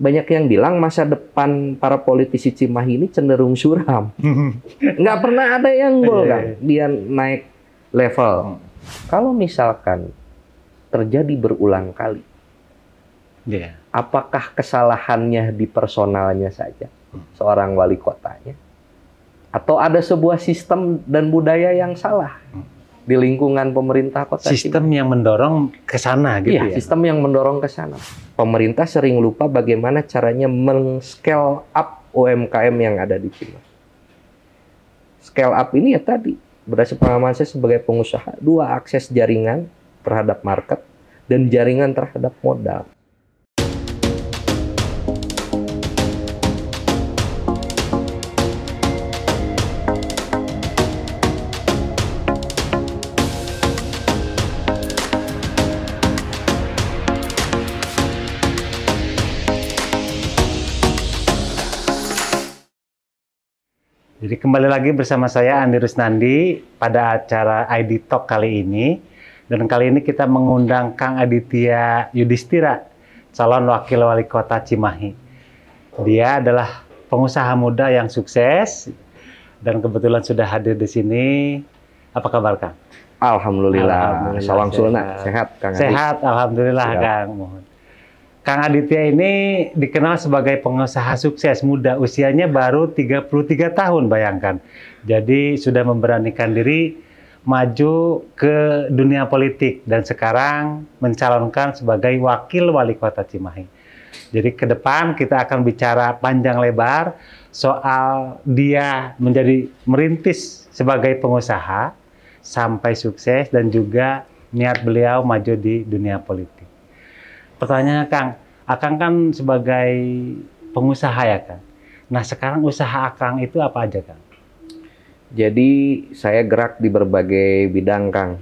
banyak yang bilang masa depan para politisi Cimahi ini cenderung suram. Nggak pernah ada yang gol kan, dia naik level. Kalau misalkan terjadi berulang kali, apakah kesalahannya di personalnya saja, seorang wali kotanya, atau ada sebuah sistem dan budaya yang salah di lingkungan pemerintah kota sistem Cimahi? yang mendorong ke sana gitu ya? Sistem yang mendorong ke sana. Pemerintah sering lupa bagaimana caranya men-scale up UMKM yang ada di Cimahi. Scale up ini ya tadi, berdasarkan pengalaman saya sebagai pengusaha, 2, akses jaringan terhadap market dan jaringan terhadap modal. Jadi kembali lagi bersama saya Andi Rusnandi pada acara ID Talk kali ini. Dan kali ini kita mengundang Kang Aditya Yudhistira, calon wakil wali kota Cimahi. Dia adalah pengusaha muda yang sukses dan kebetulan sudah hadir di sini. Apa kabar, Kang? Alhamdulillah. Sawang Sulna, sehat Kang Adi? Sehat, alhamdulillah. Siap. Kang. Mohon. Kang Aditya ini dikenal sebagai pengusaha sukses muda, usianya baru 33 tahun, bayangkan. Jadi sudah memberanikan diri maju ke dunia politik dan sekarang mencalonkan sebagai wakil wali kota Cimahi. Jadi ke depan kita akan bicara panjang lebar soal dia menjadi merintis sebagai pengusaha sampai sukses dan juga niat beliau maju di dunia politik. Pertanyaannya, Akang kan sebagai pengusaha ya, Kang. Nah, sekarang usaha Akang itu apa aja, Kang? Jadi saya gerak di berbagai bidang, Kang.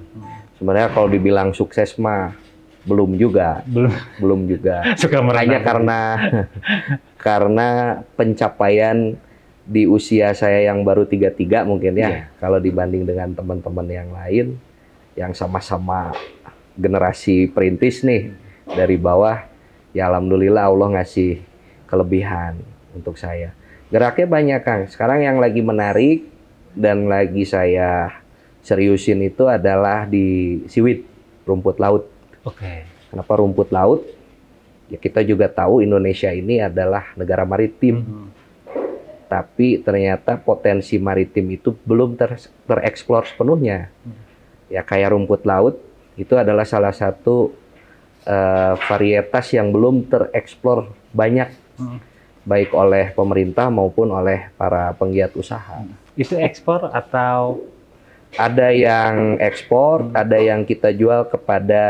Sebenarnya kalau dibilang sukses mah belum juga. Belum juga. Hanya karena pencapaian di usia saya yang baru 33 mungkin ya. Kalau dibanding dengan teman-teman yang lain yang sama-sama generasi perintis nih. Dari bawah, ya alhamdulillah Allah ngasih kelebihan untuk saya. Geraknya banyak, Kang. Sekarang yang lagi menarik dan lagi saya seriusin itu adalah di siwit, rumput laut. Oke. Kenapa rumput laut? Ya kita juga tahu Indonesia ini adalah negara maritim. Tapi ternyata potensi maritim itu belum tereksplor sepenuhnya. Ya kayak rumput laut, itu adalah salah satu varietas yang belum tereksplor banyak, baik oleh pemerintah maupun oleh para penggiat usaha. Itu ekspor atau? Ada yang ekspor, ada yang kita jual kepada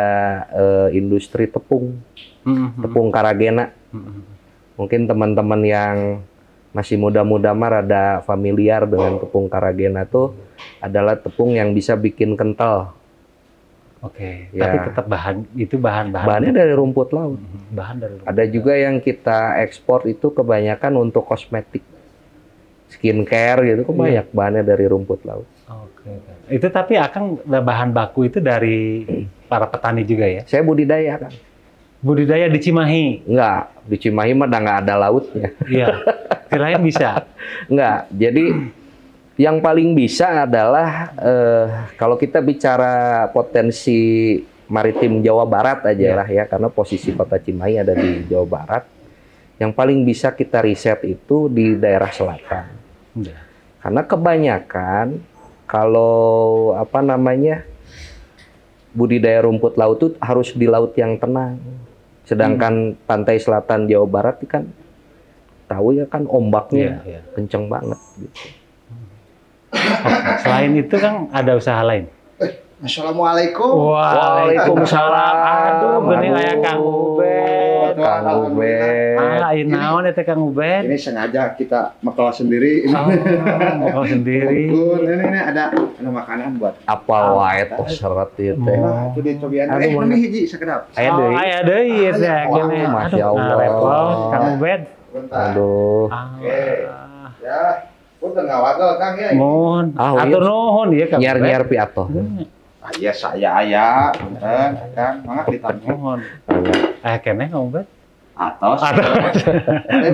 industri tepung, tepung Karagena. Mungkin teman-teman yang masih muda-muda mah rada familiar dengan tepung Karagena tuh adalah tepung yang bisa bikin kental. Oke, ya. Tapi tetap bahannya dari rumput laut. Bahan dari rumput. Ada juga yang kita ekspor itu kebanyakan untuk kosmetik, skincare gitu, banyak bahannya dari rumput laut. Oke. Itu tapi Akang bahan baku itu dari para petani juga ya? Saya budidaya, Kang. Budidaya di Cimahi? Enggak, di Cimahi mah nggak ada lautnya. Iya, kirain bisa. Enggak, jadi yang paling bisa adalah kalau kita bicara potensi maritim Jawa Barat aja lah ya, karena posisi kota Cimahi ada di Jawa Barat. Yang paling bisa kita riset itu di daerah selatan. Karena kebanyakan kalau budidaya rumput laut itu harus di laut yang tenang. Sedangkan pantai selatan Jawa Barat kan tahu ya kan ombaknya kenceng banget gitu. Selain itu, Kang, ada usaha lain? Assalamualaikum. Waalaikumsalam. Aduh, bening aya Kang Ubed. Kang Ubed. Ieu naon eta Kang Ubed? Ini sengaja kita makan sendiri. Makan sendiri. Ini ada makanan buat. Apa wae tos seret ieu teh. Itu dicobian. Ini hiji sakedap. Aya deui. Aya deui teh kene. Masya Allah. Kang Ubed. Aduh. Ya. Punten ngawagel Kang ya. Mohon. Atur nuhun ieu Kang. Nyiar-nyiar pi atoh. Aya saya aya. Punten Kang, mangga ditanya. Mohon. Kene Kang Ubed. Atos.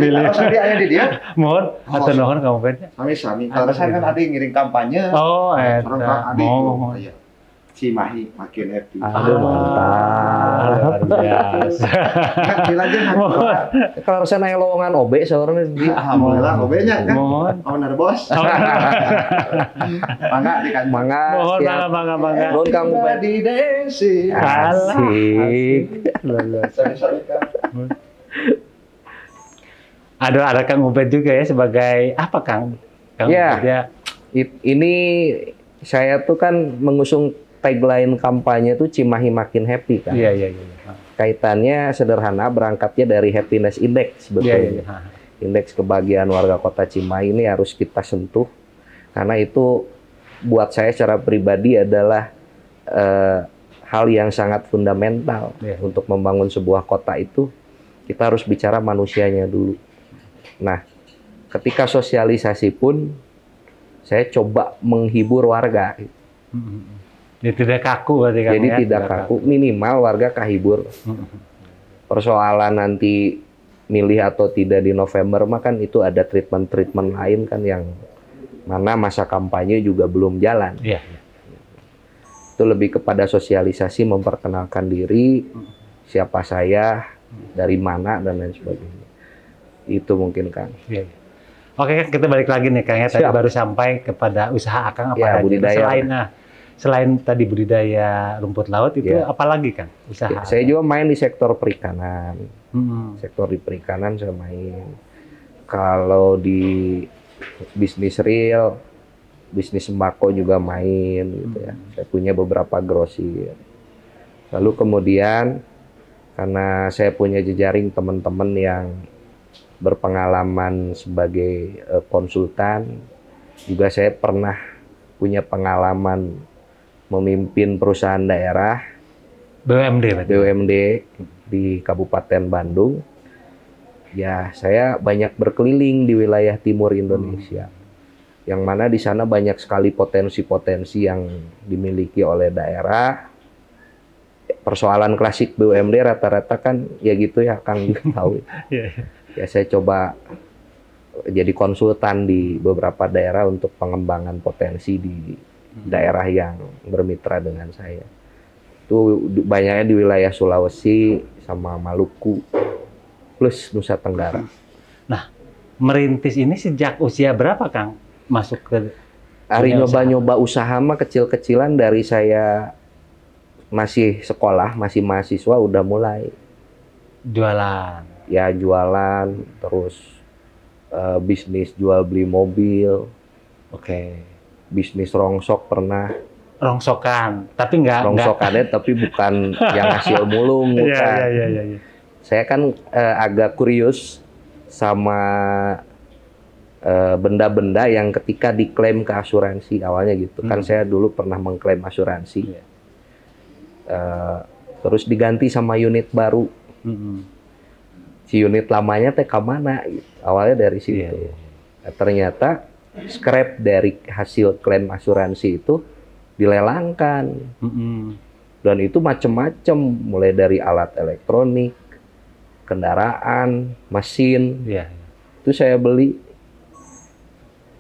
Pilih. Atos tadi aya di dia. Mohon atau nuhun kamu bednya. Sami-sami. Kalau saya kan ada yang ngiring kampanye. Oh, Orang eta. Adi itu. Mohon. Iya. Si Mahi makin happy. Aduh, mantap. Luar biasa. Dilanjut. Kalau saya naik lowongan OB seorang di Alhamdulillah, obenya kan. Mohon. Owner bos. Mangga dikan. mangga Mohon siap. bangga. Nun Kang Ubed. Di desi. Asik. Sorry Kang. Ada Kang Ubed juga ya sebagai apa Kang? Kang Ya. Ubed ya. Ini saya tuh kan mengusung tagline kampanye tuh Cimahi makin happy kan. Iya. Kaitannya sederhana, berangkatnya dari happiness index sebetulnya. Iya. Indeks kebahagiaan warga kota Cimahi ini harus kita sentuh karena itu buat saya secara pribadi adalah hal yang sangat fundamental. Iya. Untuk membangun sebuah kota itu kita harus bicara manusianya dulu. Nah, ketika sosialisasi pun saya coba menghibur warga. Jadi tidak kaku berarti kan. Jadi ya? tidak kaku, minimal warga kahibur. Persoalan nanti milih atau tidak di November mah kan itu ada treatment lain kan yang mana masa kampanye juga belum jalan. Iya. Itu lebih kepada sosialisasi, memperkenalkan diri, siapa saya, dari mana dan lain sebagainya. Itu mungkin Kang. Iya. Oke, Kang, kita balik lagi nih Kang ya. Tadi Siap. baru sampai kepada usaha Akang apa Ya, aja. budidaya. Selain tadi budidaya rumput laut itu Ya. apa lagi Kang? Usaha. Saya juga main di sektor perikanan. Hmm. Sektor di perikanan saya main. Kalau di bisnis real, bisnis sembako juga main gitu ya. Saya punya beberapa grosir. Lalu kemudian karena saya punya jejaring teman-teman yang berpengalaman sebagai konsultan, juga saya pernah punya pengalaman memimpin perusahaan daerah BUMD berarti. BUMD di Kabupaten Bandung. Ya, saya banyak berkeliling di wilayah timur Indonesia. Yang mana di sana banyak sekali potensi-potensi yang dimiliki oleh daerah. Persoalan klasik BUMD rata-rata kan ya gitu ya, Kang juga tahu. Iya. Ya, saya coba jadi konsultan di beberapa daerah untuk pengembangan potensi di daerah yang bermitra dengan saya. Itu banyaknya di wilayah Sulawesi sama Maluku plus Nusa Tenggara. Nah, merintis ini sejak usia berapa Kang masuk ke Hari dunia nyoba-nyoba usaha mah kecil-kecilan dari saya masih sekolah, masih mahasiswa udah mulai. jualan? Ya jualan, terus bisnis jual beli mobil, Oke. bisnis rongsok pernah. Rongsokan, tapi nggak Rongsokannya tapi bukan yang hasil mulung, bukan. Iya. Saya kan agak kurius sama benda-benda yang ketika diklaim ke asuransi awalnya gitu. Kan saya dulu pernah mengklaim asuransi. Iya. Terus diganti sama unit baru. Si unit lamanya teh kemana? Gitu. Awalnya dari situ. Iya. Nah, ternyata scrap dari hasil klaim asuransi itu dilelangkan. Dan itu macam-macam, mulai dari alat elektronik, kendaraan, mesin. Iya. Itu saya beli.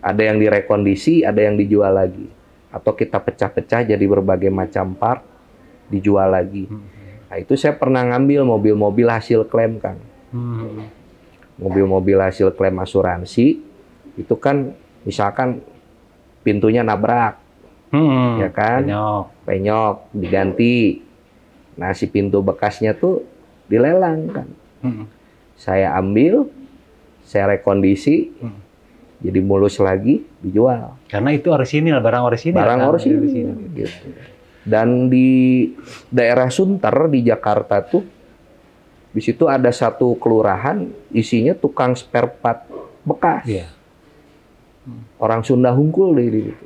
Ada yang direkondisi, ada yang dijual lagi. Atau kita pecah-pecah jadi berbagai macam part, dijual lagi. Nah, itu saya pernah ngambil mobil-mobil hasil klaim, Kang. Mobil-mobil hasil klaim asuransi, itu kan misalkan pintunya nabrak, ya kan? Penyok, diganti. Nah, si pintu bekasnya tuh dilelang, kan? Saya ambil, saya rekondisi, jadi mulus lagi, dijual. Karena itu orisinil, barang orisinil. Barang orisinil. Gitu. Dan di daerah Sunter di Jakarta tuh, di situ ada satu kelurahan, isinya tukang spare part bekas. Iya. Orang Sunda hungkul di situ.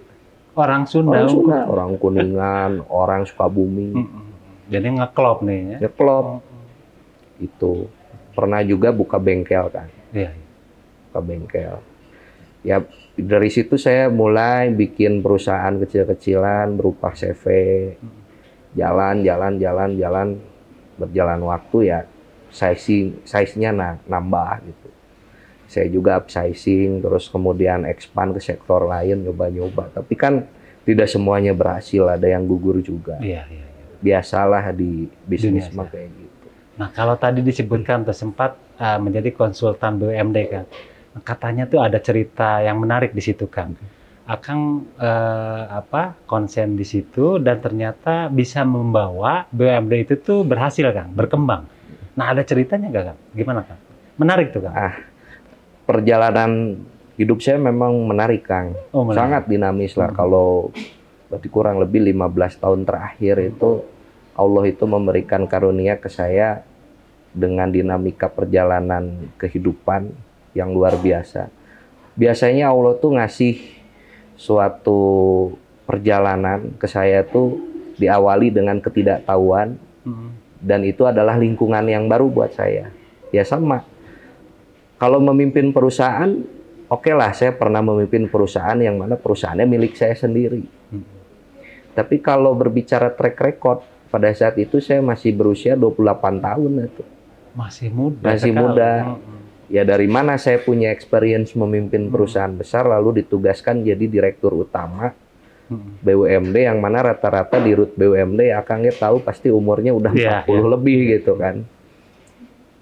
Orang Sunda. Orang Kuningan, orang Sukabumi. Jadi ngeklop nih ya. Ngeklop. Itu. Pernah juga buka bengkel kan. Iya. Buka bengkel. Ya dari situ saya mulai bikin perusahaan kecil-kecilan berupa CV. Jalan. Berjalan waktu ya. size-nya nambah gitu. Saya juga upsizing, terus kemudian expand ke sektor lain, nyoba-nyoba. Tapi kan tidak semuanya berhasil, ada yang gugur juga. Iya. Biasalah di bisnis mah kayak gitu. Nah, kalau tadi disebutkan sempat menjadi konsultan BUMD kan, katanya tuh ada cerita yang menarik di situ Kang. Akang konsen di situ dan ternyata bisa membawa BUMD itu tuh berhasil Kang, berkembang. Nah, ada ceritanya nggak Kang? Gimana Kang? Menarik tuh Kang. Perjalanan hidup saya memang menarik Kang. Sangat dinamis lah. Kalau berarti kurang lebih 15 tahun terakhir itu Allah itu memberikan karunia ke saya dengan dinamika perjalanan kehidupan yang luar biasa. Biasanya Allah tuh ngasih suatu perjalanan ke saya tuh diawali dengan ketidaktahuan, dan itu adalah lingkungan yang baru buat saya. Ya sama. Kalau memimpin perusahaan, oke lah, saya pernah memimpin perusahaan yang mana perusahaannya milik saya sendiri. Tapi kalau berbicara track record, pada saat itu saya masih berusia 28 tahun itu. Masih muda. Masih muda. Ya dari mana saya punya experience memimpin perusahaan besar lalu ditugaskan jadi direktur utama BUMD yang mana rata-rata di root BUMD Akangnya tahu pasti umurnya udah 40 lebih gitu kan.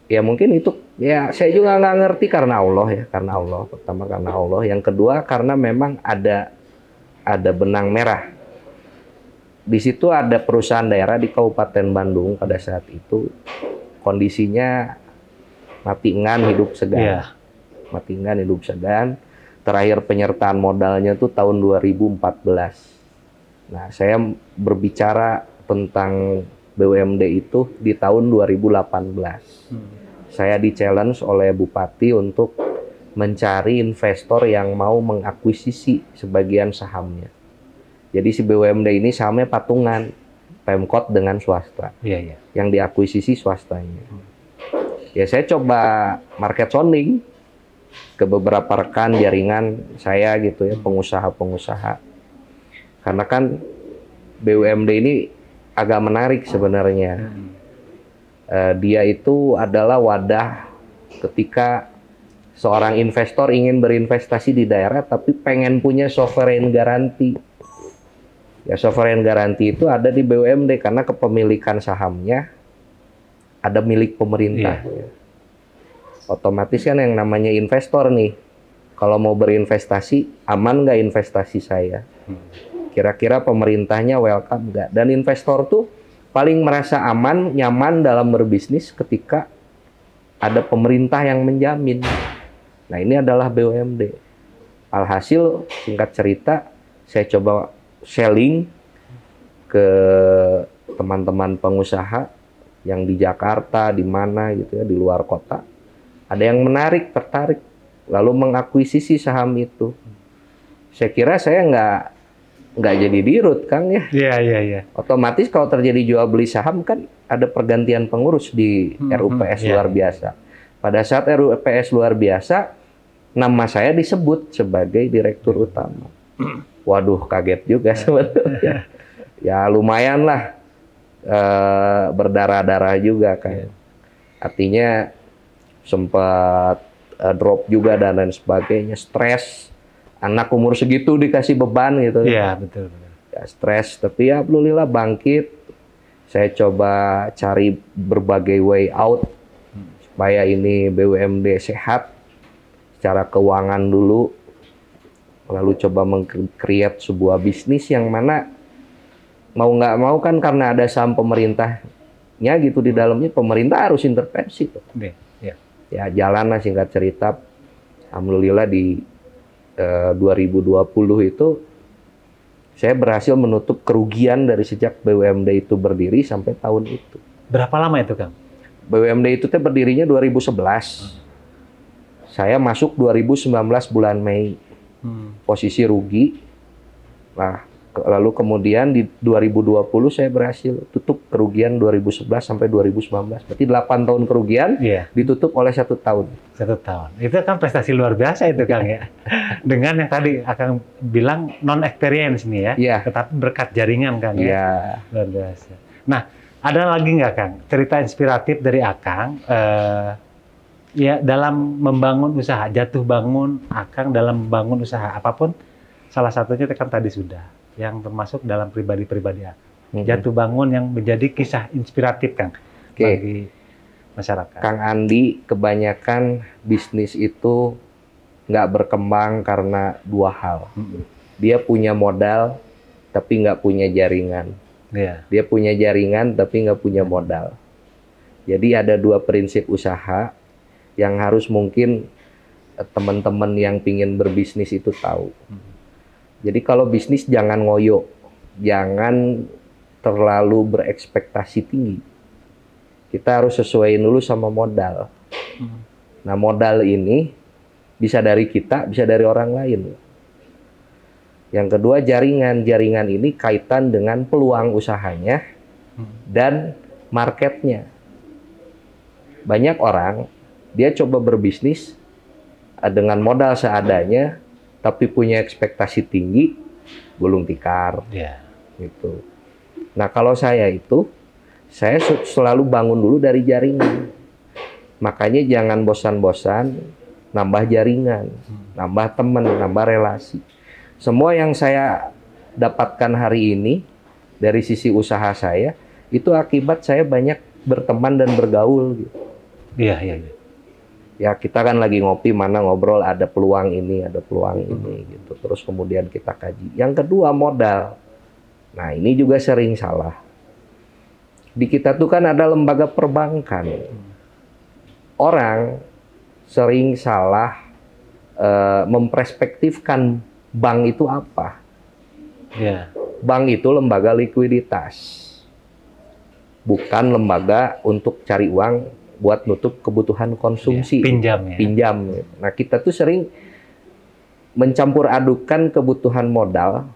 Ya mungkin itu ya saya juga nggak ngerti karena Allah ya, karena Allah. Pertama karena Allah, yang kedua karena memang ada benang merah. Di situ ada perusahaan daerah di Kabupaten Bandung pada saat itu kondisinya mati engan hidup segan. Mati engan hidup segan. Terakhir penyertaan modalnya tuh tahun 2014. Nah, saya berbicara tentang BUMD itu di tahun 2018. Saya di-challenge oleh Bupati untuk mencari investor yang mau mengakuisisi sebagian sahamnya. Jadi si BUMD ini sahamnya patungan, Pemkot dengan swasta. Yang diakuisisi swastanya. Ya saya coba market sounding ke beberapa rekan jaringan saya gitu ya, pengusaha-pengusaha. Karena kan BUMD ini agak menarik sebenarnya. Dia itu adalah wadah ketika seorang investor ingin berinvestasi di daerah tapi pengen punya sovereign garanti. Ya sovereign garanti itu ada di BUMD karena kepemilikan sahamnya ada milik pemerintah. Otomatis kan yang namanya investor nih, kalau mau berinvestasi aman nggak investasi saya? Kira-kira pemerintahnya welcome nggak? Dan investor tuh paling merasa aman, nyaman dalam berbisnis ketika ada pemerintah yang menjamin. Nah ini adalah BUMD. Alhasil singkat cerita, saya coba selling ke teman-teman pengusaha yang di Jakarta, di mana gitu ya, di luar kota. Ada yang tertarik, lalu mengakuisisi saham itu. Saya kira saya nggak jadi dirut, Kang ya. Iya. Otomatis kalau terjadi jual beli saham kan ada pergantian pengurus di RUPS luar biasa. Pada saat RUPS luar biasa, nama saya disebut sebagai direktur utama. Waduh, kaget juga sebetulnya. Ya lumayan lah, berdarah-darah juga kan. Artinya sempat drop juga dan lain sebagainya, stres. Anak umur segitu dikasih beban gitu. Iya, betul. Ya, stres, tapi ya alhamdulillah bangkit. Saya coba cari berbagai way out supaya ini BUMD sehat secara keuangan dulu. Lalu coba meng-create sebuah bisnis yang mana mau nggak mau kan karena ada saham pemerintahnya gitu di dalamnya, pemerintah harus intervensi. Ya jalan lah singkat cerita. Alhamdulillah di 2020 itu saya berhasil menutup kerugian dari sejak BUMD itu berdiri sampai tahun itu. Berapa lama itu, Kang? BUMD itu berdirinya 2011. Saya masuk 2019 bulan Mei. Posisi rugi. Nah, lalu kemudian di 2020 saya berhasil tutup kerugian 2011 sampai 2019. Berarti 8 tahun kerugian ditutup oleh 1 tahun. 1 tahun. Itu kan prestasi luar biasa itu, Kang ya. Dengan yang tadi Akang bilang non experience nih ya. Tetapi berkat jaringan, Kang ya. Luar biasa. Nah, Ada lagi nggak Kang cerita inspiratif dari Akang ya dalam membangun usaha, jatuh bangun Akang dalam membangun usaha apapun, salah satunya kan tadi sudah yang termasuk dalam pribadi-pribadi Akang. Jatuh bangun yang menjadi kisah inspiratif Kang bagi masyarakat. Kang Andi, kebanyakan bisnis itu nggak berkembang karena dua hal. Dia punya modal tapi nggak punya jaringan. Dia punya jaringan tapi nggak punya modal. Jadi ada dua prinsip usaha yang harus mungkin teman-teman yang pingin berbisnis itu tahu. Jadi kalau bisnis jangan ngoyo, jangan terlalu berekspektasi tinggi. Kita harus sesuaiin dulu sama modal. Nah modal ini bisa dari kita, bisa dari orang lain. Yang kedua jaringan. Jaringan ini kaitan dengan peluang usahanya dan marketnya. Banyak orang, dia coba berbisnis dengan modal seadanya, tapi punya ekspektasi tinggi, gulung tikar. Gitu. Nah kalau saya selalu bangun dulu dari jaringan. Makanya jangan bosan-bosan nambah jaringan, nambah teman, nambah relasi. Semua yang saya dapatkan hari ini dari sisi usaha saya, itu akibat saya banyak berteman dan bergaul. Gitu. Iya. Ya kita kan lagi ngopi, mana ngobrol, ada peluang ini, ada peluang ini. Gitu. Terus kemudian kita kaji. Yang kedua modal. Nah ini juga sering salah. Di kita tuh kan ada lembaga perbankan. Orang sering salah memperspektifkan bank itu apa. Bank itu lembaga likuiditas. Bukan lembaga untuk cari uang buat nutup kebutuhan konsumsi. Pinjam. Nah kita tuh sering mencampur adukan kebutuhan modal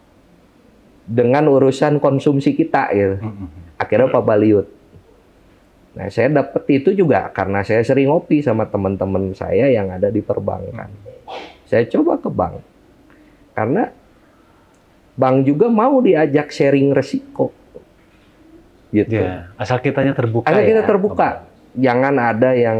dengan urusan konsumsi kita. Gitu. Akhirnya pabaliut. Nah, saya dapat itu juga karena saya sering ngopi sama teman-teman saya yang ada di perbankan. Saya coba ke bank. Karena bank juga mau diajak sharing resiko. Gitu. Asal kitanya terbuka. Asal kita terbuka. Jangan ada yang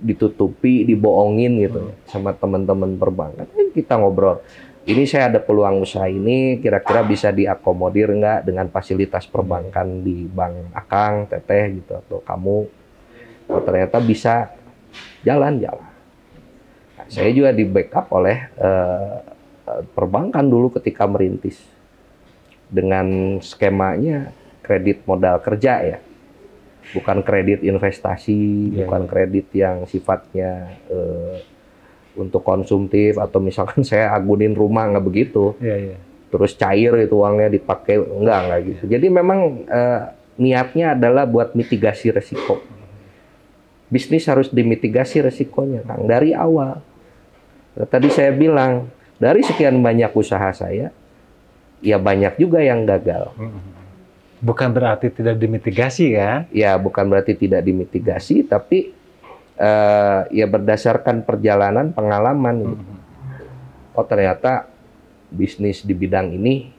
ditutupi, dibohongin gitu sama teman-teman perbankan. Kita ngobrol. Ini saya ada peluang usaha ini, kira-kira bisa diakomodir nggak dengan fasilitas perbankan di bank Akang, Teteh gitu atau kamu? Oh, ternyata bisa jalan-jalan. Nah, saya juga di backup oleh perbankan dulu ketika merintis dengan skemanya kredit modal kerja ya, bukan kredit investasi, bukan kredit yang sifatnya untuk konsumtif atau misalkan saya agunin rumah, nggak begitu. Terus cair itu uangnya dipakai, enggak gitu. Jadi memang niatnya adalah buat mitigasi resiko. Bisnis harus dimitigasi resikonya, Kang, dari awal. Tadi saya bilang, dari sekian banyak usaha saya, ya banyak juga yang gagal. Bukan berarti tidak dimitigasi kan? Ya, bukan berarti tidak dimitigasi, tapi ya berdasarkan perjalanan pengalaman gitu. Oh ternyata bisnis di bidang ini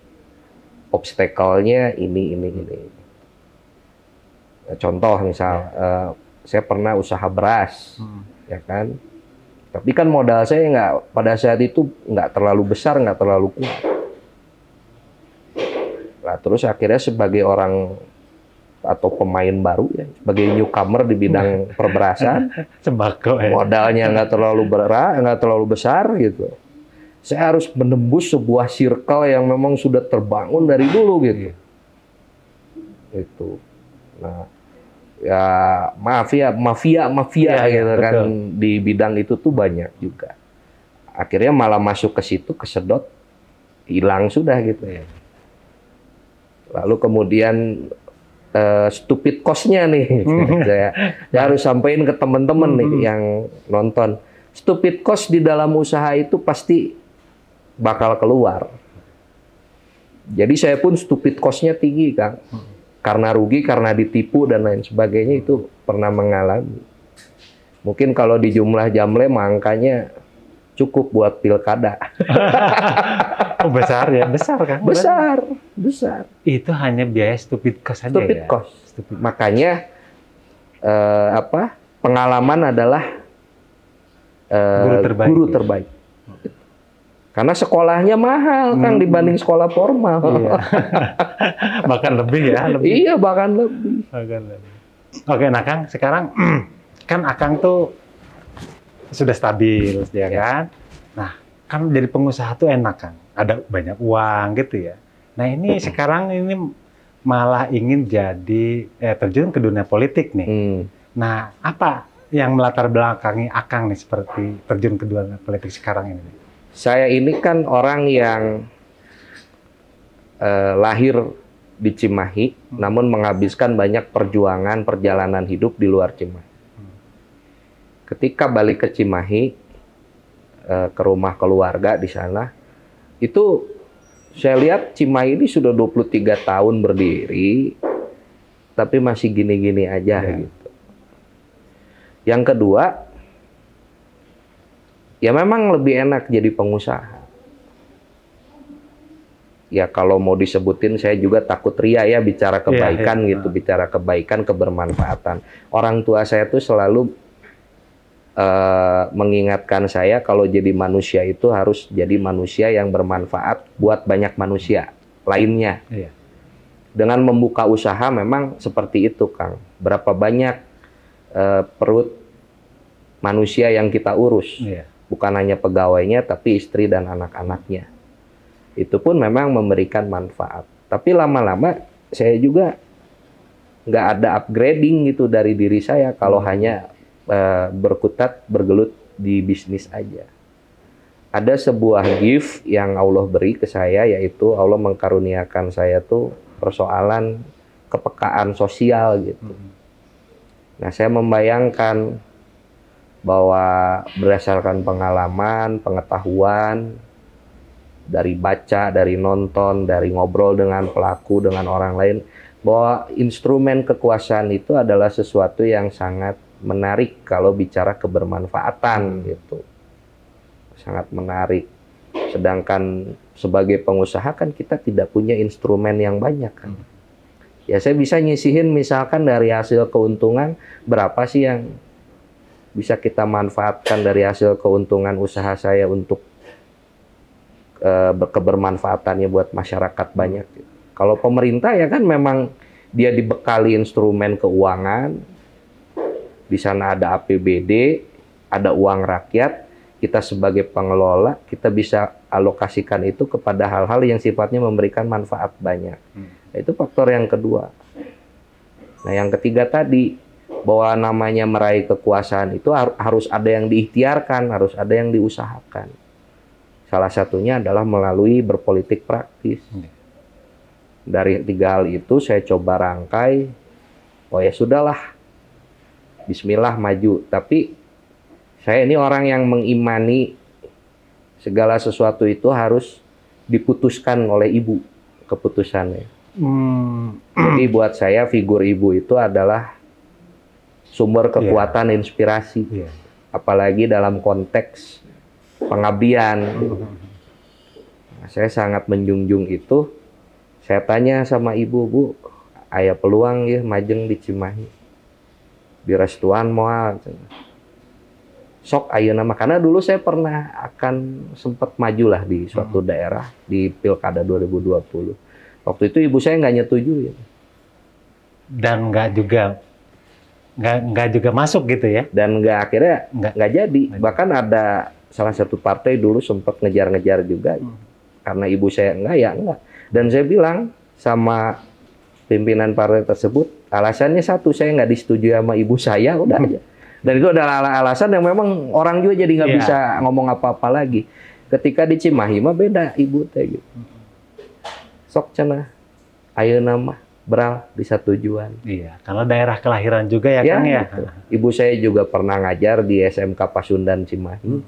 obstacle-nya ini. Contoh misal saya pernah usaha beras, ya kan. Tapi kan modal saya nggak pada saat itu nggak terlalu besar, nggak terlalu kuat. Nah terus akhirnya sebagai orang atau pemain baru ya, sebagai newcomer di bidang perberasan, sembako modalnya nggak terlalu berat, nggak terlalu besar gitu. Saya harus menembus sebuah circle yang memang sudah terbangun dari dulu gitu. Itu. Nah, ya mafia gitu kan di bidang itu tuh banyak juga. Akhirnya malah masuk ke situ kesedot, hilang sudah gitu. Lalu kemudian stupid cost-nya nih, saya harus sampaikan ke teman-teman nih yang nonton. Stupid cost di dalam usaha itu pasti bakal keluar. Jadi saya pun stupid cost-nya tinggi, Kang. Karena rugi, karena ditipu dan lain sebagainya itu pernah mengalami. Mungkin kalau di jumlah jamle angkanya cukup buat pilkada. Oh, besar ya, besar kan? Besar, besar. Itu hanya biaya stupid cost saja Stupid ya. cost. Makanya pengalaman adalah guru terbaik. Karena sekolahnya mahal, Kang, dibanding sekolah formal. Iya. Bahkan lebih ya. Iya, bahkan lebih. Oke, nah Kang, sekarang kan Akang tuh sudah stabil, ya kan? Nah, kan jadi pengusaha tuh enak, Kang. Ada banyak uang gitu ya. Nah, ini sekarang ini malah ingin jadi terjun ke dunia politik nih. Nah, apa yang melatar belakangi Akang nih seperti terjun ke dunia politik sekarang ini? Saya ini kan orang yang lahir di Cimahi, namun menghabiskan banyak perjalanan hidup di luar Cimahi. Ketika balik ke Cimahi, ke rumah keluarga di sana, itu saya lihat Cimahi ini sudah 23 tahun berdiri, tapi masih gini-gini aja gitu. Yang kedua, ya memang lebih enak jadi pengusaha. Ya kalau mau disebutin saya juga takut ria ya bicara kebaikan gitu, bicara kebaikan, kebermanfaatan. Orang tua saya tuh selalu mengingatkan saya kalau jadi manusia itu harus jadi manusia yang bermanfaat buat banyak manusia lainnya. Dengan membuka usaha memang seperti itu, Kang. Berapa banyak perut manusia yang kita urus. Bukan hanya pegawainya, tapi istri dan anak-anaknya. Itu pun memang memberikan manfaat. Tapi lama-lama saya juga nggak ada upgrading gitu dari diri saya kalau hanya bergelut di bisnis aja. Ada sebuah gift yang Allah beri ke saya, yaitu Allah mengkaruniakan saya tuh persoalan kepekaan sosial gitu. Nah, saya membayangkan bahwa berdasarkan pengalaman, pengetahuan, dari baca, dari nonton, dari ngobrol dengan pelaku, dengan orang lain, bahwa instrumen kekuasaan itu adalah sesuatu yang sangat menarik kalau bicara kebermanfaatan gitu. Sangat menarik. Sedangkan sebagai pengusaha kan kita tidak punya instrumen yang banyak kan. Ya saya bisa nyisihin misalkan dari hasil keuntungan berapa sih yang bisa kita manfaatkan dari hasil keuntungan usaha saya untuk kebermanfaatannya buat masyarakat banyak. Kalau pemerintah ya kan memang dia dibekali instrumen keuangan, di sana ada APBD, ada uang rakyat, kita sebagai pengelola kita bisa alokasikan itu kepada hal-hal yang sifatnya memberikan manfaat banyak. Itu faktor yang kedua. Nah yang ketiga tadi, bahwa namanya meraih kekuasaan itu harus ada yang diikhtiarkan, harus ada yang diusahakan. Salah satunya adalah melalui berpolitik praktis. Dari 3 hal itu saya coba rangkai, oh ya sudahlah, bismillah maju. Tapi saya ini orang yang mengimani segala sesuatu itu harus diputuskan oleh ibu keputusannya. Jadi buat saya figur ibu itu adalah sumber kekuatan, inspirasi, apalagi dalam konteks pengabdian. Nah, saya sangat menjunjung itu. Saya tanya sama ibu, Bu, aya peluang ya majeng di Cimahi, di restuan moal. Sok ayeuna mah, karena dulu saya pernah akan sempat majulah di suatu daerah di Pilkada 2020. Waktu itu ibu saya nggak nyetujui. Dan nggak juga masuk gitu ya? Dan akhirnya nggak jadi. Bahkan ada salah satu partai dulu sempat ngejar-ngejar juga. Karena ibu saya enggak. Dan saya bilang sama pimpinan partai tersebut, alasannya satu, saya nggak disetujui sama ibu saya, udah aja. Dan itu adalah alasan yang memang orang juga jadi nggak bisa ngomong apa-apa lagi. Ketika di Cimahi mah beda ibu teh gitu. Sok cenah ayeuna mah beral bisa tujuan. Iya, karena daerah kelahiran juga ya Kang ya. Gitu. Ibu saya juga pernah ngajar di SMK Pasundan Cimahi.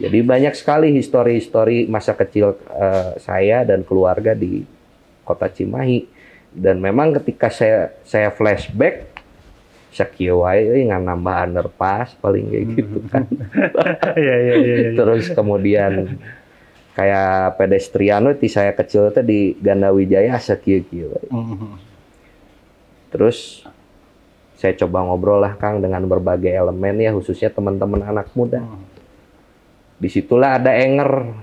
Jadi banyak sekali histori-histori masa kecil saya dan keluarga di kota Cimahi. Dan memang ketika saya flashback, sakieu wae ngan nambah underpass paling kayak gitu kan. Iya. Terus kemudian kayak pedestrian di saya kecil teh di Ganda Wijaya asa kieu-kieu. Terus saya coba ngobrol lah Kang dengan berbagai elemen ya, khususnya teman-teman anak muda. Disitulah ada enger,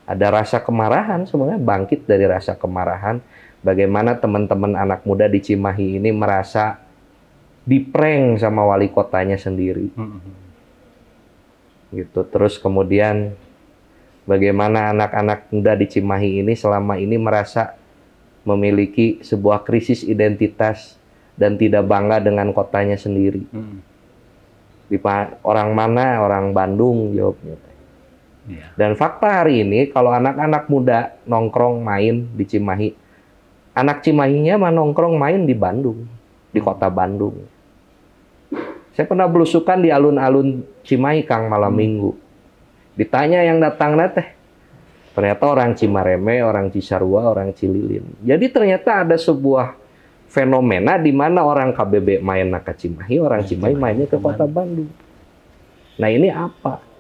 ada rasa kemarahan, sebenarnya bangkit dari rasa kemarahan. Bagaimana teman-teman anak muda di Cimahi ini merasa diprank sama wali kotanya sendiri. Gitu. Terus kemudian bagaimana anak-anak muda di Cimahi ini selama ini merasa memiliki sebuah krisis identitas dan tidak bangga dengan kotanya sendiri. Orang mana? Orang Bandung jawabnya. Dan fakta hari ini kalau anak-anak muda nongkrong main di Cimahi, anak Cimahinya mah nongkrong main di Bandung, di kota Bandung. Saya pernah belusukan di alun-alun Cimahi Kang malam minggu. Ditanya yang datang teh, ternyata orang Cimareme, orang Cisarua, orang Cililin. Jadi ternyata ada sebuah fenomena di mana orang KBB main ke Cimahi, orang Cimahi mainnya ke kota Bandung. Nah ini apa?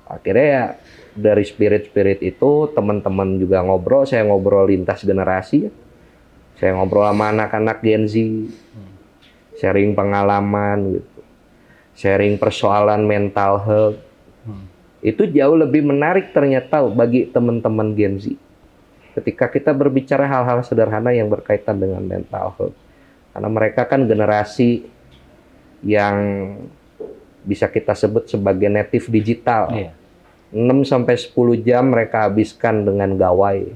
Akhirnya ya dari spirit-spirit itu teman-teman juga ngobrol, saya ngobrol lintas generasi. Saya ngobrol sama anak-anak Gen Z, sharing pengalaman gitu, sharing persoalan mental health. Itu jauh lebih menarik ternyata bagi teman-teman Gen Z. Ketika kita berbicara hal-hal sederhana yang berkaitan dengan mental health. Karena mereka kan generasi yang bisa kita sebut sebagai native digital. 6-10 jam mereka habiskan dengan gawai.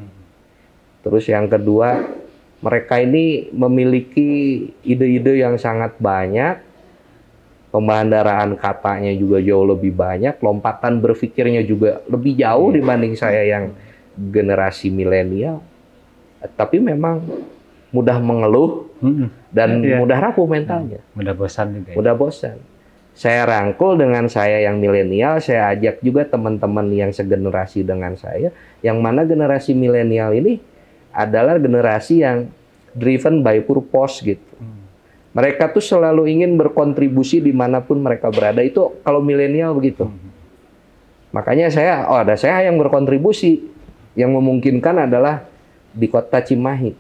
Terus yang kedua, mereka ini memiliki ide-ide yang sangat banyak. Pembandaraan katanya juga jauh lebih banyak, lompatan berpikirnya juga lebih jauh dibanding saya yang generasi milenial. Tapi memang mudah mengeluh dan mudah rapuh mentalnya. Mudah bosan juga. Mudah bosan. Saya rangkul dengan saya yang milenial, saya ajak juga teman-teman yang segenerasi dengan saya, yang mana generasi milenial ini adalah generasi yang driven by purpose gitu. Mereka tuh selalu ingin berkontribusi dimanapun mereka berada. Itu kalau milenial begitu. Makanya saya yang berkontribusi. Yang memungkinkan adalah di kota Cimahi.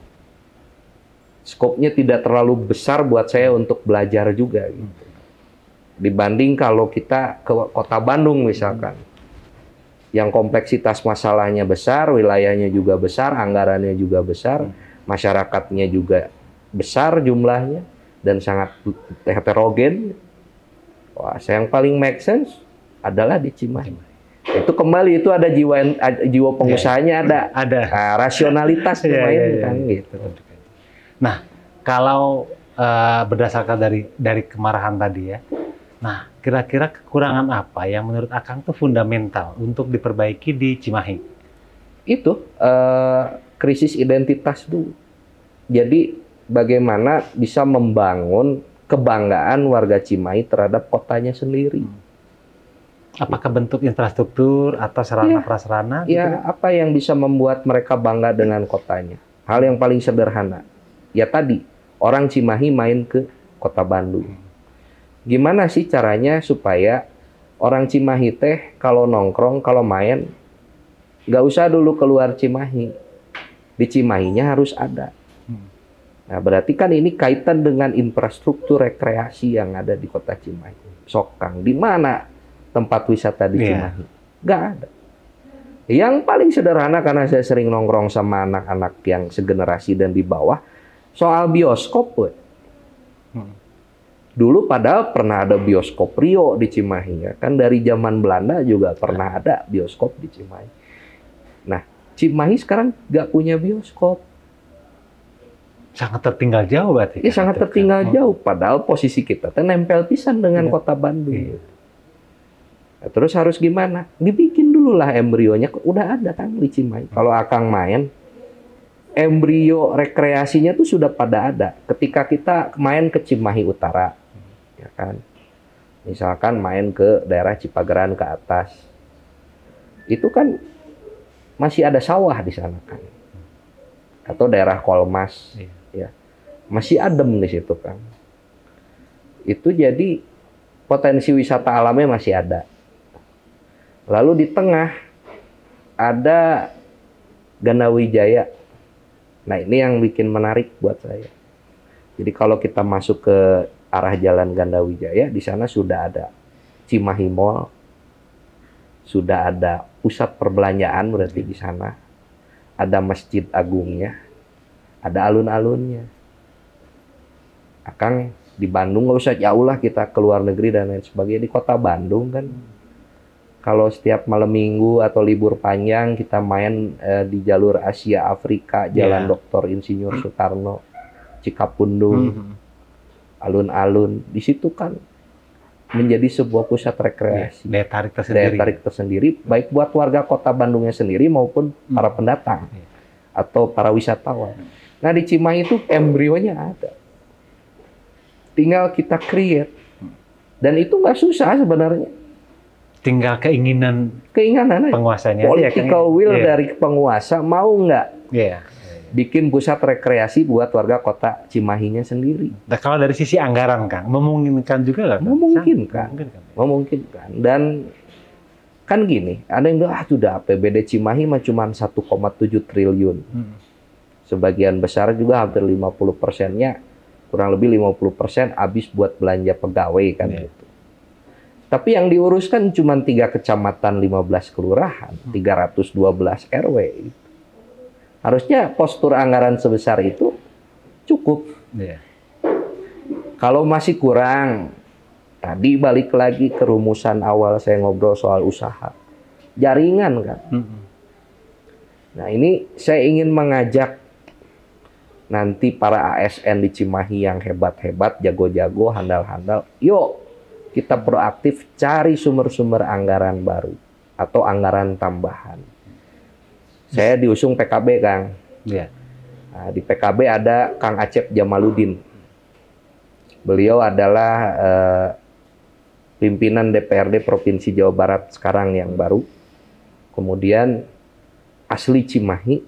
Skopnya tidak terlalu besar buat saya untuk belajar juga gitu. Dibanding kalau kita ke kota Bandung misalkan. Yang kompleksitas masalahnya besar, wilayahnya juga besar, anggarannya juga besar, masyarakatnya juga besar jumlahnya, dan sangat heterogen. Wah, yang paling make sense adalah di Cimahi. Itu kembali itu ada jiwa pengusahanya ada. Nah, rasionalitas Cimahi kan gitu. Nah, kalau berdasarkan dari kemarahan tadi ya. Nah, kira-kira kekurangan apa yang menurut Akang tuh fundamental untuk diperbaiki di Cimahi? Itu krisis identitas dulu. Jadi bagaimana bisa membangun kebanggaan warga Cimahi terhadap kotanya sendiri. Apakah bentuk infrastruktur atau sarana prasarana? Ya, apa yang bisa membuat mereka bangga dengan kotanya? Hal yang paling sederhana. Ya tadi, orang Cimahi main ke kota Bandung. Gimana sih caranya supaya orang Cimahi teh kalau nongkrong, kalau main, nggak usah dulu keluar Cimahi. Di Cimahinya harus ada. Nah, berarti kan ini kaitan dengan infrastruktur rekreasi yang ada di kota Cimahi. Sokang, di mana tempat wisata di Cimahi? Nggak ada. Yang paling sederhana karena saya sering nongkrong sama anak-anak yang segenerasi dan di bawah, soal bioskop. Dulu padahal pernah ada bioskop Rio di Cimahi. Ya. Kan dari zaman Belanda juga pernah ada bioskop di Cimahi. Nah, Cimahi sekarang nggak punya bioskop. Sangat tertinggal jauh berarti. Ya, sangat tertinggal jauh. Padahal posisi kita nempel pisan dengan kota Bandung. Nah, terus harus gimana? Dibikin dulu lah embrionya. Udah ada kan di Cimahi. Kalau Akang main, embrio rekreasinya tuh sudah pada ada. Ketika kita main ke Cimahi Utara, ya kan, misalkan main ke daerah Cipageran ke atas, itu kan masih ada sawah di sana kan, atau daerah Kolmas, ya, masih adem di situ kan. Itu jadi potensi wisata alamnya masih ada. Lalu di tengah ada Gandawijaya. Nah, ini yang bikin menarik buat saya. Jadi kalau kita masuk ke arah Jalan Gandawijaya, di sana sudah ada Cimahi Mall, sudah ada pusat perbelanjaan berarti di sana, ada Masjid Agungnya, ada alun-alunnya. Akang di Bandung nggak usah jauh lah kita ke luar negeri dan lain sebagainya. Di kota Bandung kan, kalau setiap malam minggu atau libur panjang kita main di jalur Asia Afrika, Jalan Dr. Insinyur Soekarno, Cikapundung, alun-alun, di situ kan menjadi sebuah pusat rekreasi. Daya tarik tersendiri. Baik buat warga kota Bandungnya sendiri maupun para pendatang atau para wisatawan. Nah, di Cimahi itu embrionya ada. Tinggal kita create. Dan itu nggak susah sebenarnya. Tinggal keinginan aja. Penguasanya. Political will dari penguasa mau nggak bikin pusat rekreasi buat warga kota Cimahinya sendiri. Nah, kalau dari sisi anggaran, Kang, memungkinkan juga nggak? Memungkinkan. Dan kan gini, ada yang bilang, sudah APBD Cimahi mah cuma 1,7 triliun. Sebagian besar juga hampir 50%-nya, kurang lebih 50% habis buat belanja pegawai kan gitu. Tapi yang diuruskan cuma 3 kecamatan, 15 kelurahan, 312 RW. Gitu. Harusnya postur anggaran sebesar itu cukup. Kalau masih kurang, tadi balik lagi ke rumusan awal saya ngobrol soal usaha. Jaringan kan. Nah, ini saya ingin mengajak nanti para ASN di Cimahi yang hebat-hebat, jago-jago, handal-handal. Yuk, kita proaktif cari sumber-sumber anggaran baru atau anggaran tambahan. Saya diusung PKB, Kang. Nah, di PKB ada Kang Acep Jamaludin. Beliau adalah pimpinan DPRD Provinsi Jawa Barat sekarang yang baru. Kemudian asli Cimahi,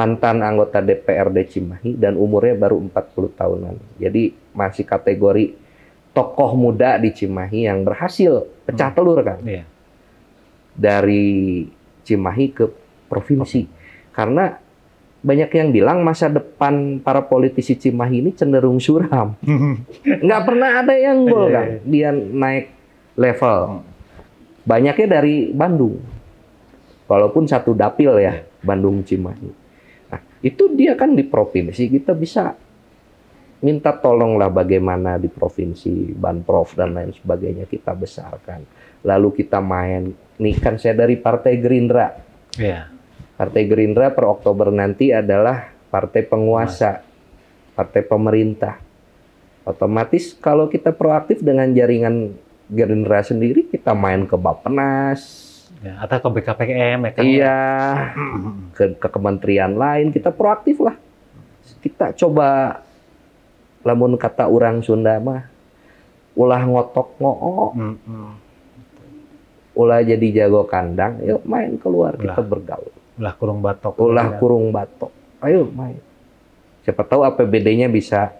mantan anggota DPRD Cimahi, dan umurnya baru 40 tahunan. Jadi masih kategori tokoh muda di Cimahi yang berhasil pecah telur, Kang. Dari Cimahi ke provinsi. Karena banyak yang bilang masa depan para politisi Cimahi ini cenderung suram. Nggak pernah ada yang gol, kan? Dia naik level. Banyaknya dari Bandung. Walaupun satu dapil ya, Bandung Cimahi. Nah, itu dia kan di provinsi, kita bisa minta tolonglah bagaimana di provinsi, Banprov dan lain sebagainya kita besarkan. Lalu kita main, nih kan saya dari Partai Gerindra. Partai Gerindra per Oktober nanti adalah partai penguasa, partai pemerintah. Otomatis kalau kita proaktif dengan jaringan Gerindra sendiri, kita main ke Bappenas, atau ke BKPM, ya kan? Iya, ke kementerian lain, kita proaktif lah. Kita coba, lamun kata orang Sunda mah, ulah ngotok ngoo, ulah jadi jago kandang, yuk main keluar, kita bergaul. Ulah kurung batok. Ayo main. Siapa tahu APBD-nya bisa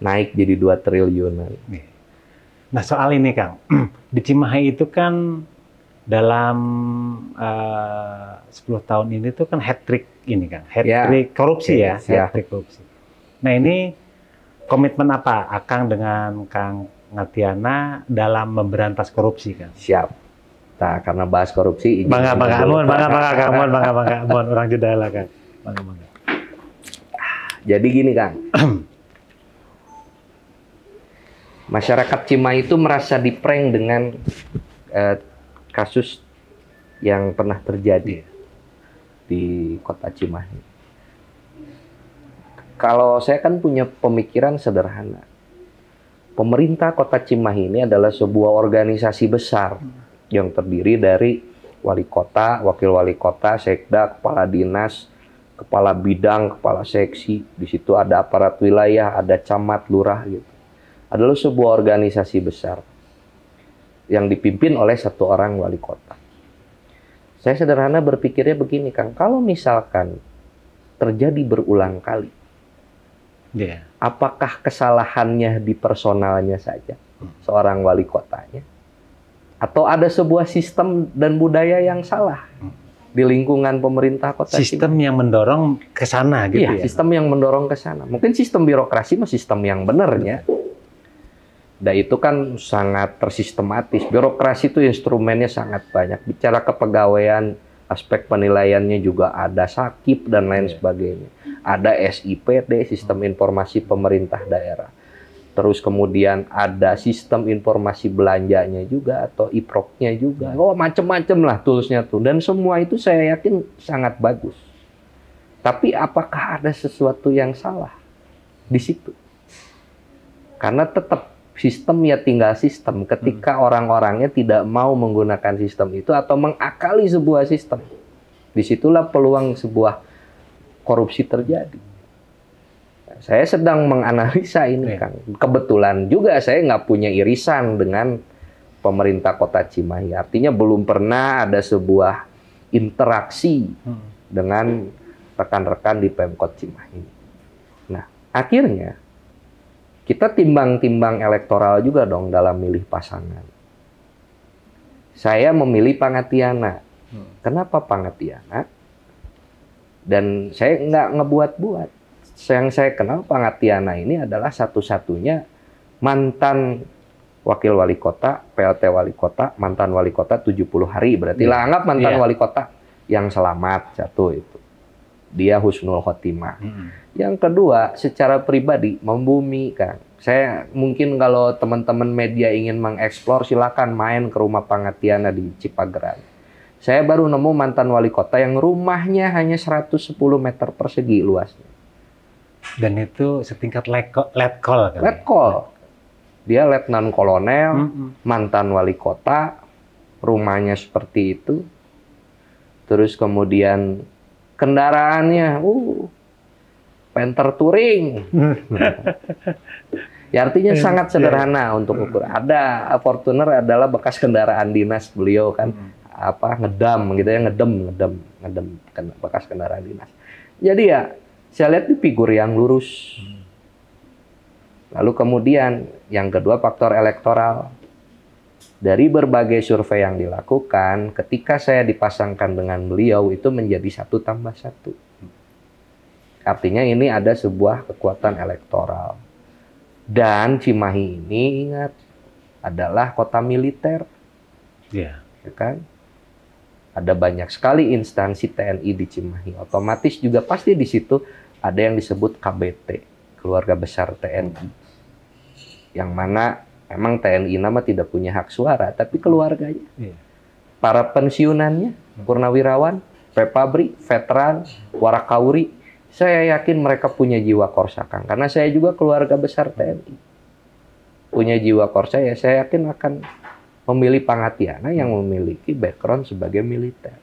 naik jadi 2 triliunan. Nah, soal ini, Kang. Di Cimahi itu kan dalam 10 tahun ini tuh kan hat-trick ini, Kang. Hat-trick korupsi ya. Hat-trick korupsi. Nah, ini komitmen apa Akang dengan Kang Ngatiana dalam memberantas korupsi, Kang? Siap. Nah, karena bahas korupsi, bangga, orang jeda lah, Kang. Bangga. Jadi gini, Kang. Masyarakat Cimahi itu merasa diprank dengan kasus yang pernah terjadi di kota Cimahi. Kalau saya kan punya pemikiran sederhana. Pemerintah kota Cimahi ini adalah sebuah organisasi besar yang terdiri dari wali kota, wakil wali kota, sekda, kepala dinas, kepala bidang, kepala seksi. Di situ ada aparat wilayah, ada camat, lurah gitu. Adalah sebuah organisasi besar yang dipimpin oleh satu orang wali kota. Saya sederhana berpikirnya begini, Kang. Kalau misalkan terjadi berulang kali, apakah kesalahannya di personalnya saja, seorang wali kotanya? Atau ada sebuah sistem dan budaya yang salah? di lingkungan pemerintah kota Sistem Cimahi. yang mendorong ke sana gitu Iya, ya. sistem yang mendorong ke sana. Mungkin sistem birokrasi mah sistem yang benernya. Dan itu kan sangat tersistematis. Birokrasi itu instrumennya sangat banyak. Bicara kepegawaian, aspek penilaiannya juga ada sakip dan lain sebagainya. Ada SIPD, Sistem Informasi Pemerintah Daerah. Terus kemudian ada sistem informasi belanjanya juga atau IPROK-nya juga. Oh, macem-macem lah toolsnya tuh. Dan semua itu saya yakin sangat bagus. Tapi apakah ada sesuatu yang salah di situ? Karena tetap sistem ya tinggal sistem. Ketika orang-orangnya tidak mau menggunakan sistem itu atau mengakali sebuah sistem, disitulah peluang sebuah korupsi terjadi. Saya sedang menganalisa ini, Kang. Kebetulan juga saya nggak punya irisan dengan pemerintah kota Cimahi. Artinya belum pernah ada sebuah interaksi dengan rekan-rekan di Pemkot Cimahi. Nah, akhirnya kita timbang-timbang elektoral juga dong dalam milih pasangan. Saya memilih Pangatiana. Kenapa Pangatiana? Dan saya nggak ngebuat-buat. Yang saya kenal Pangatiana ini adalah satu-satunya mantan wakil wali kota, PLT wali kota, mantan wali kota 70 hari. Berarti lah anggap mantan wali kota yang selamat, satu itu. Dia husnul khotimah. Yang kedua, secara pribadi membumi, Kang. Saya mungkin kalau teman-teman media ingin mengeksplor, silakan main ke rumah Pangatiana di Cipageran. Saya baru nemu mantan wali kota yang rumahnya hanya 110 meter persegi luasnya. Dan itu setingkat letkol kan? Letkol. Dia letnan kolonel, mantan wali kota, rumahnya seperti itu. Terus kemudian kendaraannya, Panther Touring. Ya artinya sangat sederhana untuk ukur. Ada Fortuner adalah bekas kendaraan dinas beliau kan, ngedam gitu ya, ngedem bekas kendaraan dinas. Jadi ya saya lihat di figur yang lurus. Lalu kemudian yang kedua faktor elektoral. Dari berbagai survei yang dilakukan, ketika saya dipasangkan dengan beliau itu menjadi 1+1. Artinya ini ada sebuah kekuatan elektoral. Dan Cimahi ini ingat adalah kota militer. Ya kan? Ada banyak sekali instansi TNI di Cimahi. Otomatis juga pasti di situ ada yang disebut KBT, Keluarga Besar TNI. Yang mana memang TNI nama tidak punya hak suara, tapi keluarganya. Para pensiunannya, purnawirawan, Pepabri, veteran, Warakauri, saya yakin mereka punya jiwa korsa, Kang. Karena saya juga keluarga besar TNI. Punya jiwa korsa, ya saya yakin akan memilih Pangatiana yang memiliki background sebagai militer.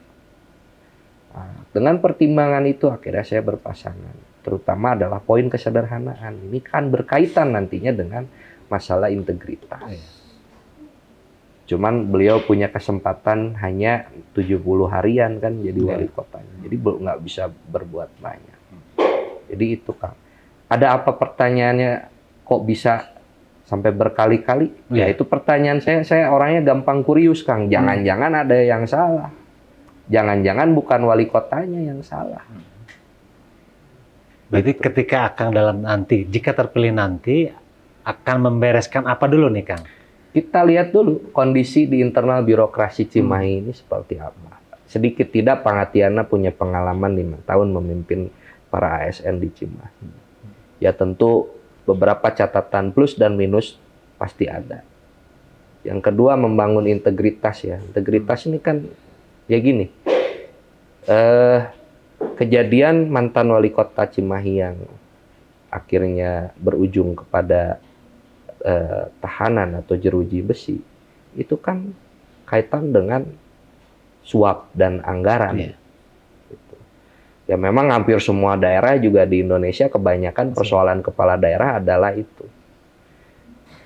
Nah, dengan pertimbangan itu akhirnya saya berpasangan. Terutama adalah poin kesederhanaan. Ini kan berkaitan nantinya dengan masalah integritas. Cuman beliau punya kesempatan hanya 70 harian kan jadi wali kotanya. Jadi nggak bisa berbuat banyak. Jadi itu, Kang. Ada apa pertanyaannya kok bisa sampai berkali-kali? Ya itu pertanyaan saya orangnya gampang kurius, Kang. Jangan-jangan ada yang salah. Jangan-jangan bukan wali kotanya yang salah. Berarti ketika Kang dalam nanti, jika terpilih nanti, akan membereskan apa dulu nih, Kang? Kita lihat dulu kondisi di internal birokrasi Cimahi ini seperti apa. Sedikit tidak Pangatiana punya pengalaman 5 tahun memimpin para ASN di Cimahi. Ya tentu beberapa catatan plus dan minus pasti ada. Yang kedua membangun integritas ya. Integritas ini kan ya gini. Kejadian mantan wali kota Cimahi yang akhirnya berujung kepada tahanan atau jeruji besi itu kan kaitan dengan suap dan anggaran. Ya memang hampir semua daerah juga di Indonesia kebanyakan persoalan kepala daerah adalah itu.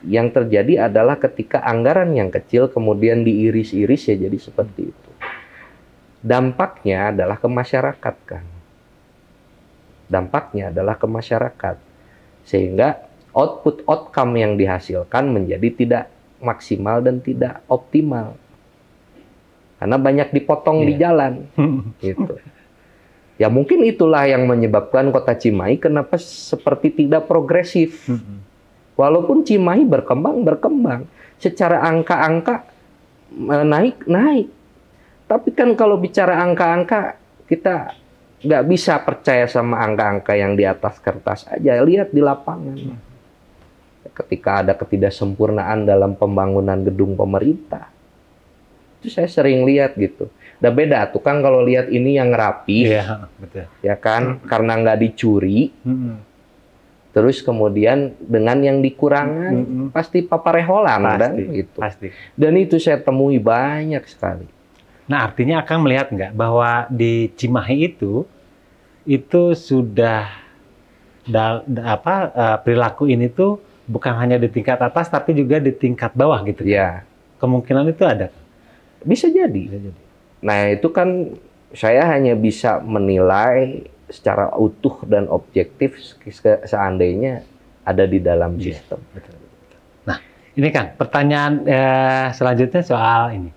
Yang terjadi adalah ketika anggaran yang kecil kemudian diiris-iris ya jadi seperti itu. Dampaknya adalah ke masyarakat, kan. Dampaknya adalah ke masyarakat. Sehingga outcome yang dihasilkan menjadi tidak maksimal dan tidak optimal. karena banyak dipotong di jalan, gitu. Ya mungkin itulah yang menyebabkan kota Cimahi kenapa seperti tidak progresif. Walaupun Cimahi berkembang, secara angka-angka naik. Tapi kan kalau bicara angka-angka, kita nggak bisa percaya sama angka-angka yang di atas kertas aja. Lihat di lapangan. Ketika ada ketidaksempurnaan dalam pembangunan gedung pemerintah, itu saya sering lihat gitu. Udah beda tuh kan kalau lihat ini yang rapi, betul. Ya kan, karena nggak dicuri. Terus kemudian dengan yang dikurangan pasti papareholan dan gitu. Pasti. Dan itu saya temui banyak sekali. Nah, artinya akan melihat nggak bahwa di Cimahi itu sudah perilaku ini tuh bukan hanya di tingkat atas tapi juga di tingkat bawah gitu. Ya. Kemungkinan itu ada. Bisa jadi. Nah, itu kan saya hanya bisa menilai secara utuh dan objektif seandainya ada di dalam sistem. Betul. Nah, ini kan pertanyaan selanjutnya soal ini.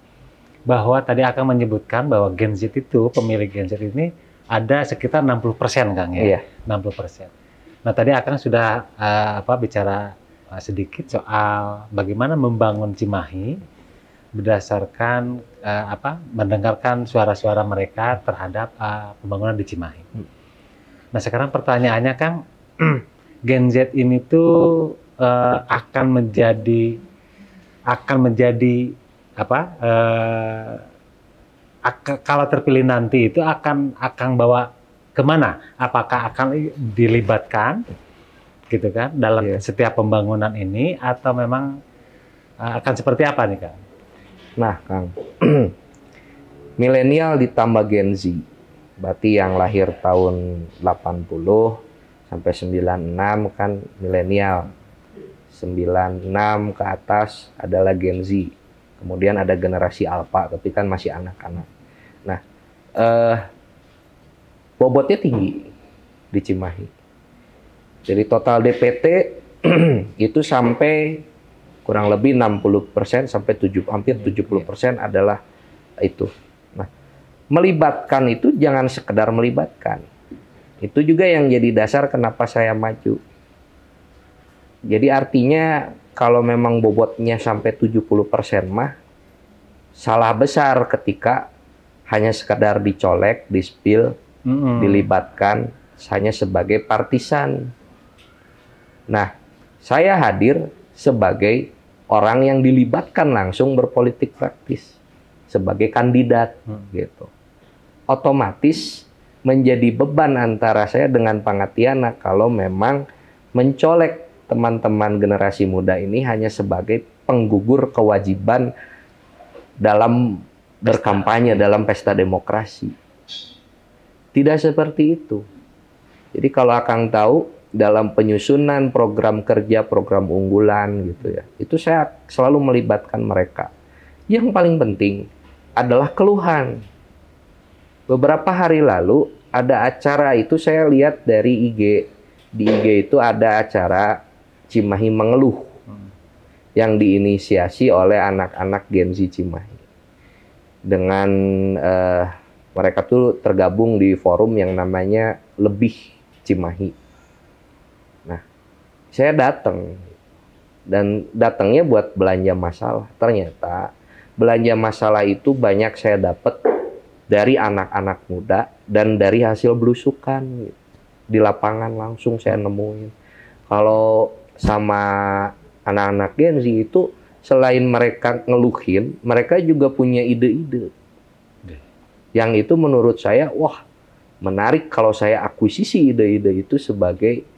Bahwa tadi akan menyebutkan bahwa Gen Z itu, pemilih Gen Z ini ada sekitar 60%, Kang ya. Iya. 60%. Nah, tadi Akang sudah bicara sedikit soal bagaimana membangun Cimahi berdasarkan mendengarkan suara-suara mereka terhadap pembangunan di Cimahi. Nah, sekarang pertanyaannya, Kang, Gen Z ini tuh akan menjadi kalau terpilih nanti itu akan bawa kemana? Apakah akan dilibatkan, gitu kan, dalam setiap pembangunan ini, atau memang akan seperti apa nih, Kang? Nah, Kang, milenial ditambah Gen Z, berarti yang lahir tahun 80 sampai 96 kan milenial. 96 ke atas adalah Gen Z. Kemudian ada generasi Alpha, tapi kan masih anak-anak. Nah, bobotnya tinggi di Cimahi. Jadi total DPT itu sampai kurang lebih 60% sampai hampir 70% adalah itu. Nah, melibatkan itu jangan sekedar melibatkan. Itu juga yang jadi dasar kenapa saya maju. Jadi artinya kalau memang bobotnya sampai 70% mah salah besar ketika hanya sekedar dicolek, dispil, dilibatkan hanya sebagai partisan. Nah, saya hadir sebagai orang yang dilibatkan langsung berpolitik praktis sebagai kandidat gitu. Otomatis menjadi beban antara saya dengan Pangatiana kalau memang mencolek teman-teman generasi muda ini hanya sebagai penggugur kewajiban dalam berkampanye dalam pesta demokrasi. Tidak seperti itu. Jadi kalau Akang tahu dalam penyusunan program kerja, program unggulan gitu ya, itu saya selalu melibatkan mereka. Yang paling penting adalah keluhan. Beberapa hari lalu ada acara itu saya lihat dari IG. Di IG itu ada acara Cimahi Mengeluh yang diinisiasi oleh anak-anak Gen Z Cimahi. Dengan mereka tuh tergabung di forum yang namanya Lebih Cimahi. Nah, saya datang dan datangnya buat belanja masalah. Ternyata belanja masalah itu banyak saya dapat dari anak-anak muda dan dari hasil belusukan di lapangan langsung saya nemuin. Kalau sama anak-anak Gen Z itu selain mereka ngeluhin, mereka juga punya ide-ide. Yang itu menurut saya, wah menarik kalau saya akuisisi ide-ide itu sebagai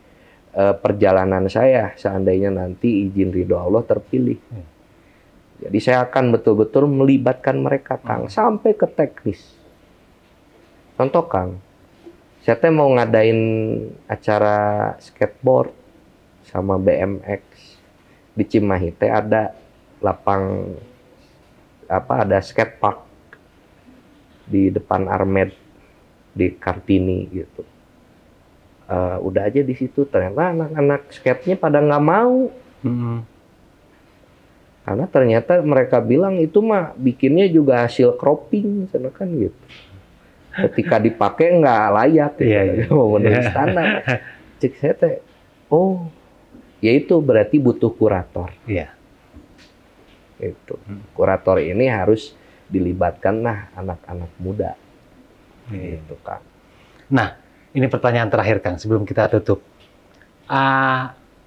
perjalanan saya seandainya nanti izin ridho Allah terpilih. Jadi saya akan betul-betul melibatkan mereka, Kang, sampai ke teknis. Contoh, Kang, saya mau ngadain acara skateboard sama BMX di Cimahi. Ada lapang ada skatepark di depan Armed di Kartini gitu. Udah aja di situ ternyata anak-anak skate-nya pada nggak mau. Karena ternyata mereka bilang itu mah bikinnya juga hasil cropping, misalnya kan gitu. Ketika dipakai nggak layak, gitu, memenuhi standar. Cek saya teh, oh, ya itu berarti butuh kurator. Iya. Itu kurator ini harus dilibatkan anak-anak muda. Gitu kan. Nah, ini pertanyaan terakhir Kang sebelum kita tutup.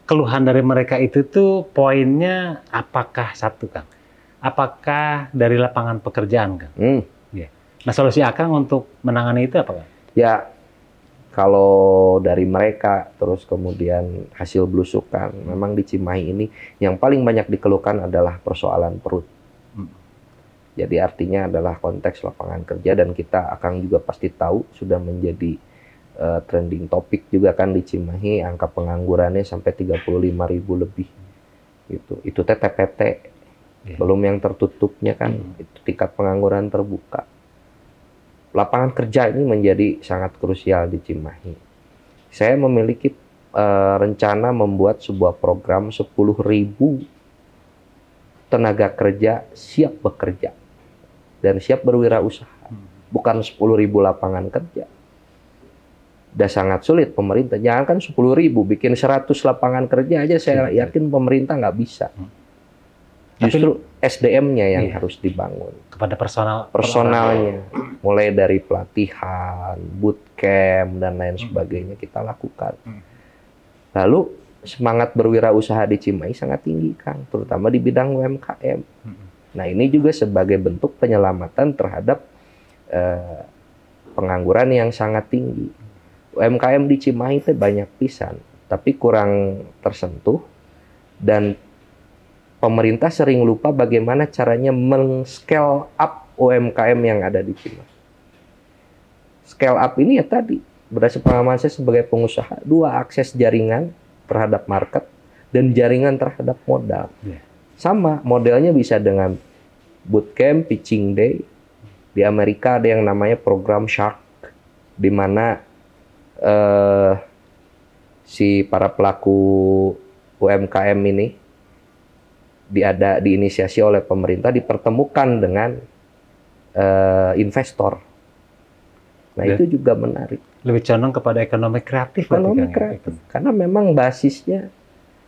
Keluhan dari mereka itu tuh poinnya apakah satu Kang? Apakah dari lapangan pekerjaan Kang? Yeah. Nah, solusi Akang untuk menangani itu apa Kang? Ya, kalau dari mereka terus kemudian hasil belusukan, memang di Cimahi ini yang paling banyak dikeluhkan adalah persoalan perut. Jadi artinya adalah konteks lapangan kerja, dan kita akan juga pasti tahu sudah menjadi trending topik juga kan di Cimahi, angka penganggurannya sampai 35.000 lebih. Itu TPT, belum yang tertutupnya kan, itu tingkat pengangguran terbuka. Lapangan kerja ini menjadi sangat krusial di Cimahi. Saya memiliki rencana membuat sebuah program 10.000 tenaga kerja siap bekerja dan siap berwirausaha, bukan 10.000 lapangan kerja. Udah sangat sulit pemerintah, jangan kan 10.000, bikin 100 lapangan kerja aja saya yakin pemerintah nggak bisa. Justru SDM-nya yang harus dibangun. Kepada personalnya, mulai dari pelatihan, bootcamp, dan lain sebagainya kita lakukan. Lalu semangat berwirausaha di Cimahi sangat tinggi, Kang, terutama di bidang UMKM. Nah, ini juga sebagai bentuk penyelamatan terhadap pengangguran yang sangat tinggi. UMKM di Cimahi itu banyak pisan, tapi kurang tersentuh, dan pemerintah sering lupa bagaimana caranya men-scale up UMKM yang ada di Cimahi. Scale up ini ya tadi, berdasarkan pengalaman saya sebagai pengusaha, 2, akses jaringan terhadap market dan jaringan terhadap modal. Sama, modelnya bisa dengan bootcamp, pitching day. Di Amerika ada yang namanya program Shark, di mana si para pelaku UMKM ini diinisiasi oleh pemerintah, dipertemukan dengan investor. Nah, itu juga menarik. Lebih condong kepada ekonomi kreatif. Ekonomi kreatif. Karena memang basisnya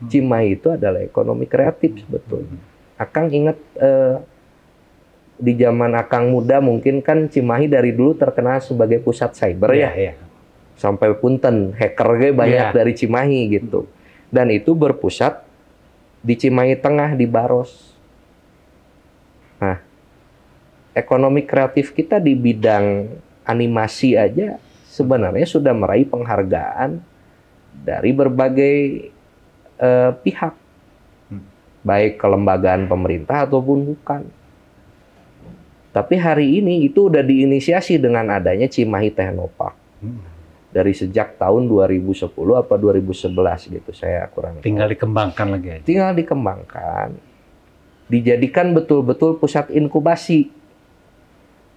Cimahi itu adalah ekonomi kreatif sebetulnya. Akang ingat di zaman Akang muda mungkin kan Cimahi dari dulu terkenal sebagai pusat cyber ya. Sampai punten hackernya banyak dari Cimahi gitu. Dan itu berpusat di Cimahi Tengah, di Baros. Nah, ekonomi kreatif kita di bidang animasi aja sebenarnya sudah meraih penghargaan dari berbagai pihak, baik kelembagaan pemerintah ataupun bukan. Tapi hari ini itu udah diinisiasi dengan adanya Cimahi Technopark. Dari sejak tahun 2010 apa 2011 gitu, saya kurang. Tinggal dikembangkan lagi aja. Tinggal dikembangkan. Dijadikan betul-betul pusat inkubasi.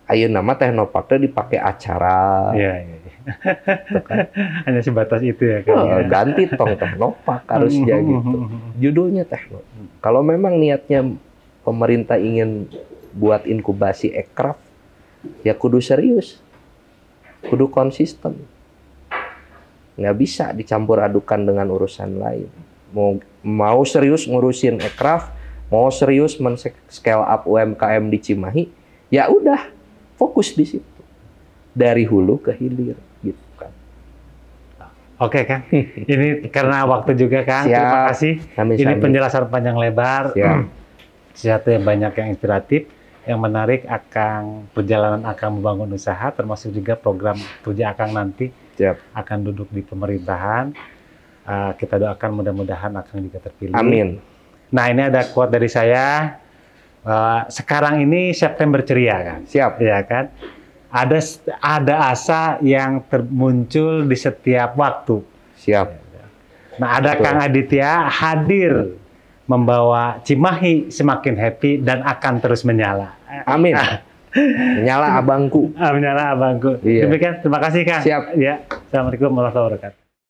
Ayo nama Technoparknya dipakai acara. Kan? Hanya sebatas itu ya kan. Ganti tong Technopark harusnya gitu. Judulnya Techno. Kalau memang niatnya pemerintah ingin buat inkubasi aircraft, ya kudu serius. Kudu konsisten. Nggak bisa dicampur adukan dengan urusan lain. Mau serius ngurusin aircraft, mau serius men-scale up UMKM di Cimahi, ya udah fokus di situ. Dari hulu ke hilir gitu kan. Oke Kang, ini karena waktu juga Kang. Terima kasih. Ini penjelasan panjang lebar. Sesuatu yang banyak yang inspiratif, yang menarik akan perjalanan Akang membangun usaha, termasuk juga program kerja Akang nanti akan duduk di pemerintahan. Kita doakan mudah-mudahan Akang juga terpilih. Amin. Nah, ini ada quote dari saya. Sekarang ini September ceria kan? Siap. Ya kan? Ada asa yang muncul di setiap waktu. Siap. Nah, ada Kang Aditya hadir membawa Cimahi semakin happy dan akan terus menyala. Amin. Menyala abangku. Menyala abangku. Iya. Demikian, terima kasih Kang. Siap. Ya. Assalamualaikum warahmatullahi wabarakatuh.